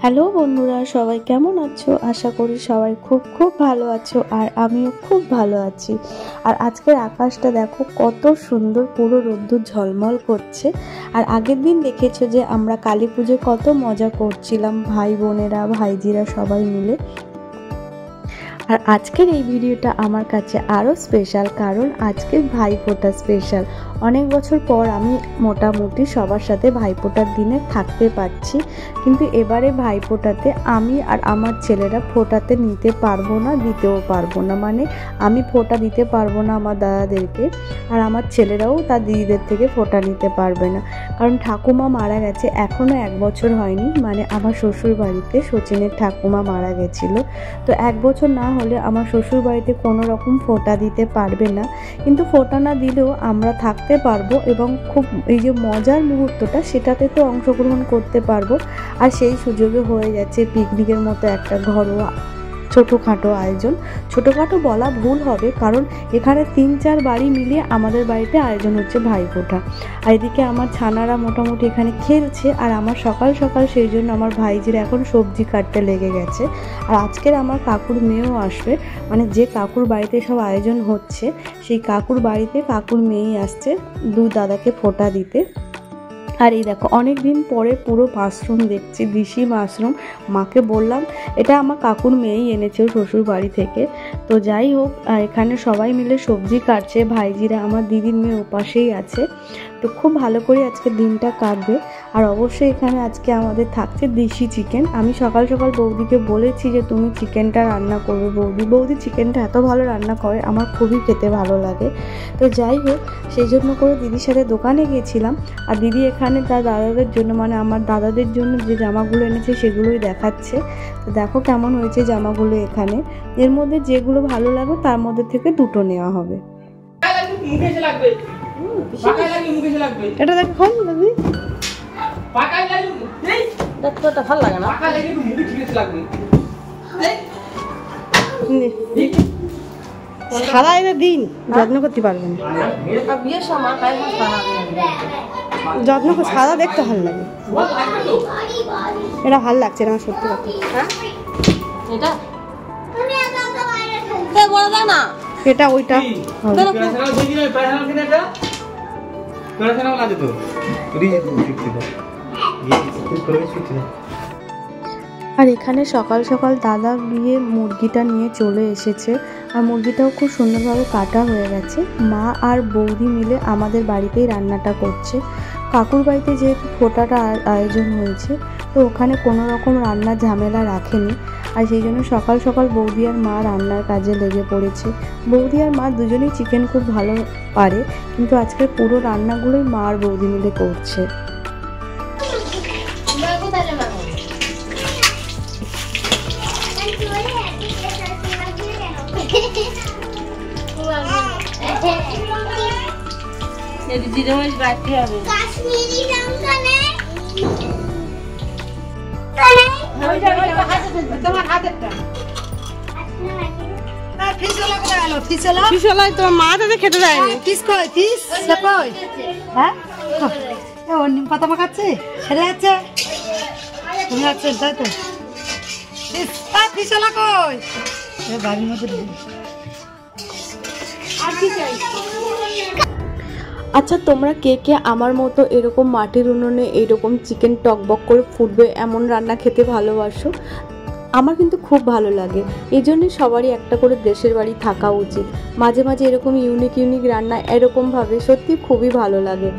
Hello বন্ধুরা, সবাই কেমন আছো? আশা করি সবাই খুব খুব ভালো আছো, আর আমিও খুব ভালো আছি। আর আজকের আকাশটা দেখো কত সুন্দর, পুরো রোদ্দুর ঝলমল করছে। আর আগের দিন দেখেছো যে আমরা কালী পুজোয় কত মজা করছিলাম, ভাই বোনেরা ভাইজিরা সবাই মিলে। আর আজকের এই ভিডিওটা আমার কাছে আরও স্পেশাল, কারণ আজকের ভাইফোঁটা স্পেশাল। অনেক বছর পর আমি মোটামুটি সবার সাথে ভাইফোঁটার দিনে থাকতে পারছি, কিন্তু এবারে ভাইফোঁটাতে আমি আর আমার ছেলেরা ফোঁটাতে নিতে পারবো না, দিতেও পারবো না। মানে আমি ফোঁটা দিতে পারবো না আমার দাদাদেরকে, আর আমার ছেলেরাও তার দিদিদের থেকে ফোঁটা নিতে পারবে না, কারণ ঠাকুমা মারা গেছে। এখনও 1 বছর হয়নি, মানে আমার শ্বশুর বাড়িতে সচিনের ঠাকুমা মারা গেছিলো। তো 1 বছর না হলে আমার শ্বশুর বাড়িতে কোনো রকম ফোঁটা দিতে পারবে না, কিন্তু ফোঁটা না দিলেও আমরা থাকতে পারবো এবং খুব এই যে মজার মুহূর্তটা সেটাতে তো অংশগ্রহণ করতে পারবো। আর সেই সুযোগে হয়ে যাচ্ছে পিকনিকের মতো একটা ঘরোয়া ছোটোখাটো আয়োজন। ছোটোখাটো বলা ভুল হবে, কারণ এখানে 3-4 বাড়ি মিলিয়ে আমাদের বাড়িতে আয়োজন হচ্ছে ভাইফোঁটা। আর এদিকে আমার ছানারা মোটামুটি এখানে খেলছে, আর আমার সকাল সকাল সেই জন্য আমার ভাইজির এখন সবজি কাটতে লেগে গেছে। আর আজকের আমার কাকুর মেয়েও আসবে, মানে যে কাকুর বাড়িতে সব আয়োজন হচ্ছে সেই কাকুর বাড়িতে কাকুর মেয়েই আসছে 2 দাদাকে ফোঁটা দিতে। আর এই দেখো অনেক দিন পরে পুরো মাশরুম দেখছি, দেশি মাশরুম। মাকে বললাম এটা আমার কাকুর মেয়েই এনেছে শ্বশুর বাড়ি থেকে। তো যাই হোক, এখানে সবাই মিলে সবজি কাটছে, ভাইজিরা, আমার দিদির মেয়ে ওপাশেই আছে। তো খুব ভালো করে আজকে দিনটা কাটবে। আর অবশ্যই এখানে আজকে আমাদের থাকছে দেশি চিকেন। আমি সকাল সকাল বৌদিকে বলেছি যে তুমি চিকেনটা রান্না করবে। বৌদি চিকেনটা এত ভালো রান্না করে, আমার খুবই খেতে ভালো লাগে। তো যাই হোক, সেই জন্য করে দিদির সাথে দোকানে গিয়েছিলাম। আর দিদি এখানে তার দাদাদের জন্য, মানে আমার দাদাদের জন্য যে জামাগুলো এনেছে সেগুলোই দেখাচ্ছে। তো দেখো কেমন হয়েছে জামাগুলো এখানে। এর মধ্যে যেগুলো ভালো লাগে তার মধ্যে থেকে 2টো নেওয়া হবে। এটা দেখো দিদি, দেখতে ভালো লাগে না, সারা দিন যত্ন করতে পারবেন, বিয়ের সময় যত্ন করে সাদা দেখতে ভালো লাগে। এটা ভালো লাগছে না সত্যি কথা। এটা এটা ওইটা আর এখানে সকাল সকাল দাদা গিয়ে মুরগিটা নিয়ে চলে এসেছে, আর মুরগিটাও খুব সুন্দরভাবে কাটা হয়ে গেছে। মা আর বৌদি মিলে আমাদের বাড়িতেই রান্নাটা করছে। কাকুর বাড়িতে যেহেতু ফোঁটাটা আয়োজন হয়েছে, তো ওখানে কোনো রকম রান্নার ঝামেলা রাখেনি, আর সেই জন্য সকাল সকাল বৌদি আর মা রান্নার কাজে লেগে পড়েছে। বৌদি আর মা দুজনেই চিকেন খুব ভালো পারে, কিন্তু আজকের পুরো রান্নাগুলোই মা আর বৌদি মিলে করছে। তোমার মা তাদের খেতে দেয়নি। ওর নিম পাতা মাখাচ্ছে, সেরে যাচ্ছে, তুমি যাচ্ছেন তাই তো। ফিসলা কই বাড়ির মধ্যে আর কি চাই। আচ্ছা, তোমরা কে কে আমার মতো এরকম মাটির উনুনে এইরকম চিকেন টকবক করে ফুটবে এমন রান্না খেতে ভালোবাসো? আমার কিন্তু খুব ভালো লাগে। এই জন্যই সবারই একটা করে দেশের বাড়ি থাকা উচিত। মাঝে মাঝে এরকম ইউনিক রান্না এরকমভাবে সত্যি খুবই ভালো লাগে।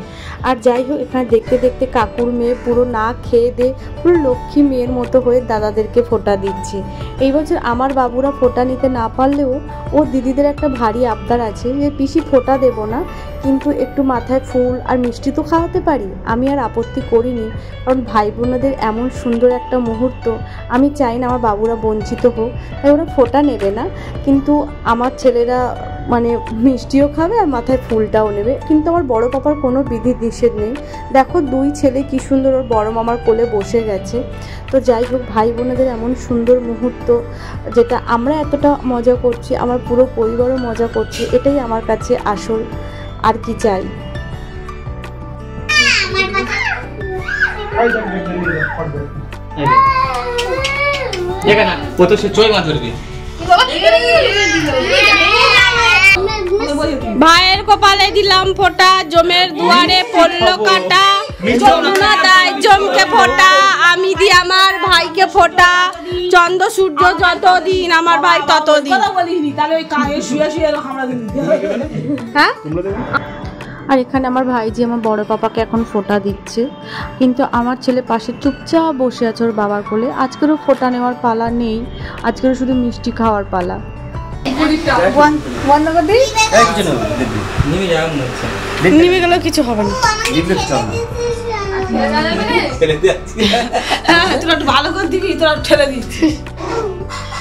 আর যাই হোক, এখানে দেখতে দেখতে কাকুর মেয়ে পুরো না খেয়ে দিয়ে পুরো লক্ষ্মী মেয়ের মতো হয়ে দাদাদেরকে ফোঁটা দিচ্ছে। এই বছর আমার বাবুরা ফোঁটা নিতে না পারলেও ও দিদিদের একটা ভারী আবদার আছে যে পিসি ফোঁটা দেবো না, কিন্তু একটু মাথায় ফুল আর মিষ্টি তো খাওয়াতে পারি। আমি আর আপত্তি করিনি, কারণ ভাই বোনেদের এমন সুন্দর একটা মুহূর্ত, আমি চাই না আমার বাবুরা বঞ্চিত হোক, তাই ওরা ফোঁটা নেবে না। কিন্তু আমার ছেলেরা মানে মিষ্টিও খাবে আর মাথায় ফুলটাও নেবে, কিন্তু আমার বড় পাপার কোনো বিধি নিষেধ নেই। দেখো 2 ছেলে কি সুন্দর ওর বড় মামার কোলে বসে গেছে। তো যাই হোক, ভাই বোনেদের এমন সুন্দর মুহূর্ত, যেটা আমরা এতটা মজা করছি, আমার পুরো পরিবারও মজা করছে, এটাই আমার কাছে আসল। আর কি চাই। এখানে ও তো সে চই মাছ ধরবে। ভাইয়ের কপালে দিলাম ফোঁটা, জমের দুয়ারে পড়লো কাটা, যমুনা দেয় জমকে ফোঁটা, আমি দি আমার ভাইকে ফোঁটা, চন্দ্র সূর্য যতদিন আমার ভাই ততদিন। হ্যাঁ, আর এখানে আমার ভাইজি আমার বড় পাপাকে এখন ফোঁটা দিচ্ছে, কিন্তু আমার ছেলে পাশে চুপচাপ বসে আছে ওর বাবার কোলে। আজকেরও ফোঁটা নেওয়ার পালা নেই, আজকেরও শুধু মিষ্টি খাওয়ার পালা। নিমে গেলেও কিছু হবে না। তোরা একটু ভালো করে দিবি, তোরা ঠেলে দিচ্ছিস।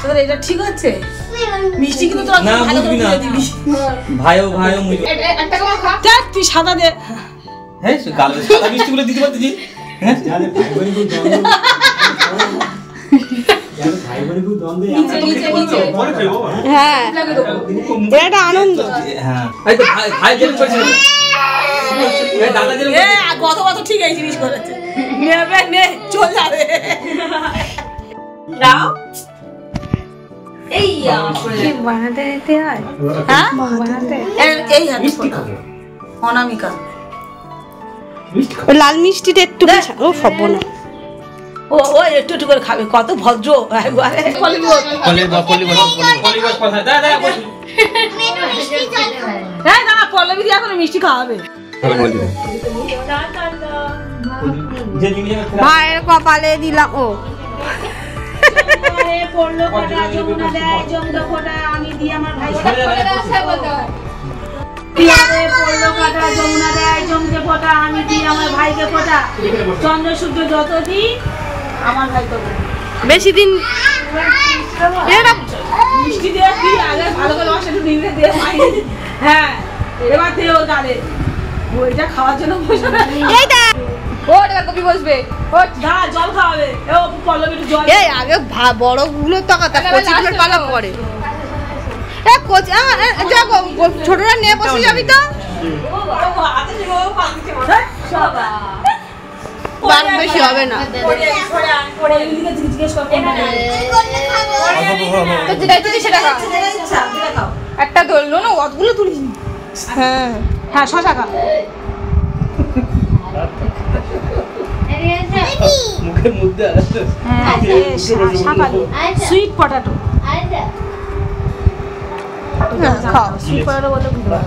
তোর এটা ঠিক হচ্ছে? মিষ্টি কিন্তু তোরা ভালো করে দিবি। ভাইও মুই তুই সাদা দে। হ্যাঁ গালে সাদা মিষ্টি গুলো দিতে পারতিস। হ্যাঁ হ্যাঁ, এটা আনন্দ। হ্যাঁ ভাই যেন কইছে দাদা যেন কত কত ঠিক এই জিনিস করেছে। নেবে নে চল যাবে। দাও এই কি বানাতে দিতে হয়? হ্যাঁ বানাতে এই মিষ্টি খাবো অনামিকা। লাল মিষ্টিটা একটু ও খাবো না। ও ও একটু একটু করে খাবে, কত ভদ্র একবারে। হ্যাঁ না পল্লবী দিয়া করে মিষ্টি খাওয়াবে। ভাইয়ের কপালে দিলাম ও পড়লো কাটা, যমুনা দেয় জমকে ফোঁটা, আমি দি আমার ভাইকে ফোঁটা। পড়লো কাটা, যমুনা দেয় জমকে ফোঁটা, আমি দি আমার ভাইকে ফোঁটা, চন্দ্র সূর্য যতদিন আমার ভাই তত। বেশি দিন মিষ্টি দিয়ে কি আগে ভালো করে রস একটু নিয়ে দিয়ে। হ্যাঁ এবার দে ওর গালে, ওইটা খাওয়ার জন্য বসে না। এই দেখ ও এটা কবি বসবে, ও দা জল খাওয়াবে। ও পল্লবী একটু জল। এই আগে বড় গুলো তাকাতা, কচিগুলোর পালা পড়ে। এ কোচ যাও ছোটরা নিয়ে বসে যাবি তো। ও হাতে নিয়ে ও পাকিছে মনে সবা বার বেশি হবে না। পড়ে এদিকে জিজ্ঞেস কর কোনটা তো যেটা দিতে সেটা খাও, যেটা খাও। একটা ধরলো না অতগুলো তুলিস। হ্যাঁ হ্যাঁ শশা খাও। মুখের মধ্যে আসছে। হ্যাঁ শাকালু সুইট পটাটো খাও। সুইট পটাটো বলতে বুঝতে পারো।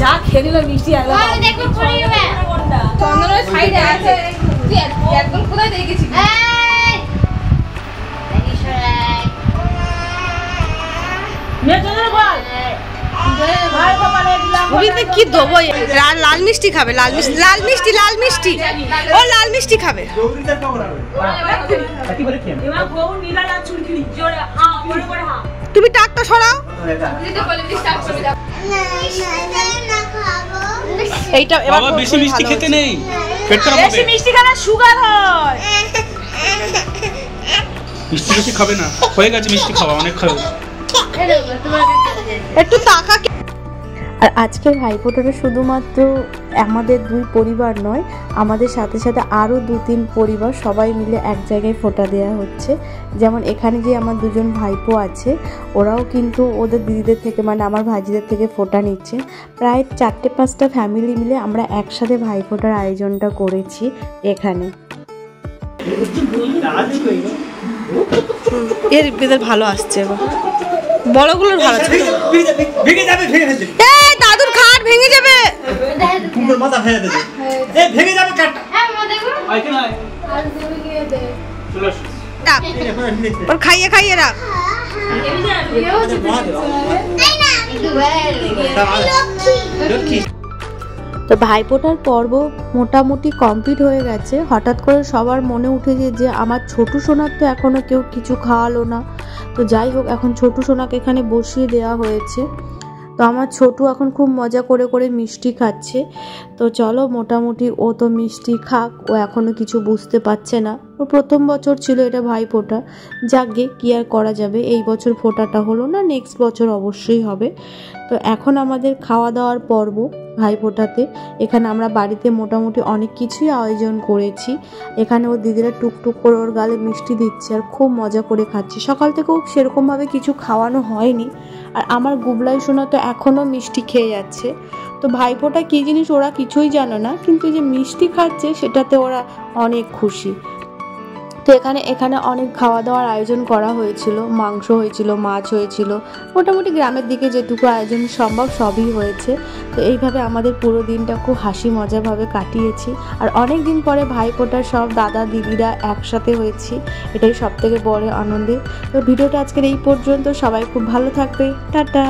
যা খেয়ে নিল মিষ্টি চন্দনের সাইডে আছে। একদম কোথায় দেখেছি কি দেবো? লাল মিষ্টি খাবে, লাল মিষ্টি লাল মিষ্টি লাল মিষ্টি ও লাল মিষ্টি খাবে। তুমি টাকটা সরাও। এইটা এবার বেশি মিষ্টি খেতে নেই, বেশি মিষ্টি খেলে সুগার হয়। মিষ্টি বেশি খাবে না, হয়ে গেছে মিষ্টি খাওয়া অনেক খাবে। একটু টাকা। আর আজকের ভাইফোঁটাটা শুধুমাত্র আমাদের দুই পরিবার নয়, আমাদের সাথে সাথে আরও 2-3 পরিবার সবাই মিলে এক জায়গায় ফোঁটা দেওয়া হচ্ছে। যেমন এখানে যে আমার দুজন ভাইপো আছে, ওরাও কিন্তু ওদের দিদিদের থেকে মানে আমার ভাইজিদের থেকে ফোঁটা নিচ্ছে। প্রায় 4-5টা ফ্যামিলি মিলে আমরা একসাথে ভাইফোঁটার আয়োজনটা করেছি এখানে। এর বেদের ভালো আসছে, এবার বড়গুলোর ভালো আছে। ভেঙে যাবে, ভেঙে ফেলবে। এই দাদুর খাট ভেঙে যাবে, পুরো মাথা ভেঙে দেবে। এই ভেঙে যাবে কাটটা। হ্যাঁ মা দেখো আইকে না আর দেবে গিয়ে দে চলো ওর খাইয়ে খাইয়ে রাখ। তো ভাইফোঁটার পর্ব মোটামুটি কমপ্লিট হয়ে গেছে। হঠাৎ করে সবার মনে উঠেছে যে আমার ছোটু সোনার তো এখনও কেউ কিছু খাওয়ালো না। তো যাই হোক, এখন ছোটু সোনাকে এখানে বসিয়ে দেওয়া হয়েছে। তো আমার ছোটু এখন খুব মজা করে করে মিষ্টি খাচ্ছে। তো চলো মোটামুটি ও তো মিষ্টি খাক, ও এখনও কিছু বুঝতে পারছে না। ওর প্রথম বছর ছিল এটা ভাইফোঁটা। যাকগে কি আর করা যাবে, এই বছর ফোঁটাটা হলো না, নেক্সট বছর অবশ্যই হবে। তো এখন আমাদের খাওয়া দাওয়ার পর্ব ভাইফোঁটাতে। এখানে আমরা বাড়িতে মোটামুটি অনেক কিছুই আয়োজন করেছি। এখানে ওর দিদিরা টুকটুক করে ওর গালে মিষ্টি দিচ্ছে আর খুব মজা করে খাচ্ছি। সকাল থেকেও সেরকমভাবে কিছু খাওয়ানো হয়নি, আর আমার গুবলাই সোনা তো এখনও মিষ্টি খেয়ে যাচ্ছে। তো ভাইফোঁটা কী জিনিস ওরা কিছুই জানে না, কিন্তু যে মিষ্টি খাচ্ছে সেটাতে ওরা অনেক খুশি। তো এখানে অনেক খাওয়া দাওয়ার আয়োজন করা হয়েছিল, মাংস হয়েছিল, মাছ হয়েছিল, মোটামুটি গ্রামের দিকে যেটুকু আয়োজন সম্ভব সবই হয়েছে। তো এইভাবে আমাদের পুরো দিনটা খুব হাসি মজাভাবে কাটিয়েছি। আর অনেক দিন পরে ভাইফোঁটার সব দাদা দিদিরা একসাথে হয়েছি, এটাই সবথেকে বড় আনন্দের। তো ভিডিওটা আজকের এই পর্যন্ত, সবাই খুব ভালো থাকবে, টাটা।